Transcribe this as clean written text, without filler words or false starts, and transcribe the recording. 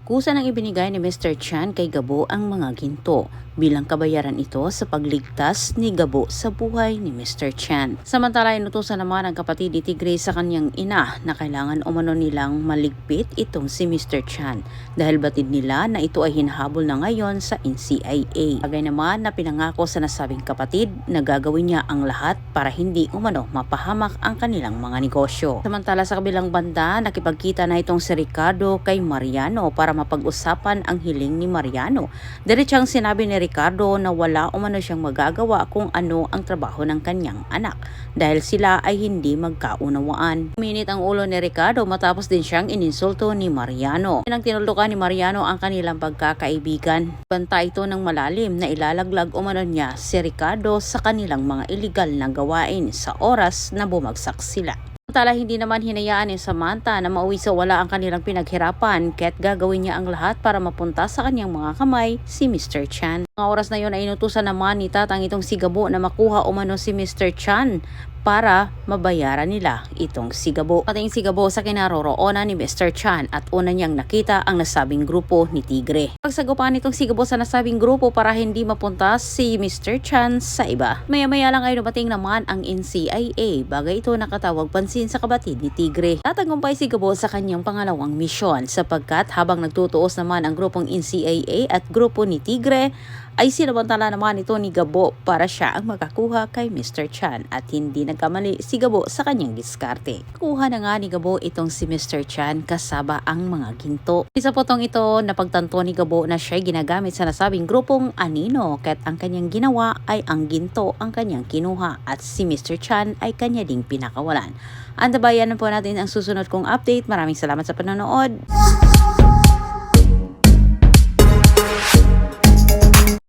Kusa nang ibinigay ni Mr. Chan kay Gabo ang mga ginto bilang kabayaran ito sa pagligtas ni Gabo sa buhay ni Mr. Chan. Samantala, inutusan naman ang kapatid ni Tigre sa kanyang ina na kailangan umano nilang maligpit itong si Mr. Chan dahil batid nila na ito ay hinahabol na ngayon sa NCIA. Bagay naman na pinangako sa nasabing kapatid na gagawin niya ang lahat para hindi umano mapahamak ang kanilang mga negosyo. Samantala, sa kabilang banda, nakipagkita na itong si Ricardo kay Mariano para mapag-usapan ang hiling ni Mariano. Diretsang sinabi ni Ricardo na wala umano siyang magagawa kung ano ang trabaho ng kanyang anak dahil sila ay hindi magkaunawaan. Minit ang ulo ni Ricardo matapos din siyang ininsulto ni Mariano. Nang tinulukan ni Mariano ang kanilang pagkakaibigan. Banta ito ng malalim na ilalaglag umano niya si Ricardo sa kanilang mga iligal na gawain sa oras na bumagsak sila. Samantala, hindi naman hinayaan ni Samantha na mauwi sa wala ang kanilang pinaghirapan kaya't gagawin niya ang lahat para mapunta sa kanyang mga kamay si Mr. Chan. Mga oras na yun ay inutusan naman ni Tatang itong si Gabo na makuha umano si Mr. Chan para mabayaran nila itong si Gabo. Pating si Gabo sa kinaroroonan ni Mr. Chan at una niyang nakita ang nasabing grupo ni Tigre. Pagsagupaan nitong si Gabo sa nasabing grupo para hindi mapunta si Mr. Chan sa iba. Maya-maya lang ay dumating naman ang NCIA. Bagay ito nakatawag pansin sa kabatid ni Tigre. Tatagumpay si Gabo sa kanyang pangalawang misyon sapagkat habang nagtutuos naman ang grupong NCIA at grupo ni Tigre ay sinamantala naman ito ni Gabo para siya ang makakuha kay Mr. Chan at hindi nagkamali si Gabo sa kanyang diskarte. Kuha na nga ni Gabo itong si Mr. Chan kasaba ang mga ginto. Isa po tong ito na pagtanto ni Gabo na siya'y ginagamit sa nasabing grupong anino kaya't ang kanyang ginawa ay ang ginto ang kanyang kinuha at si Mr. Chan ay kanya ding pinakawalan. Antabayan po natin ang susunod kong update. Maraming salamat sa panonood.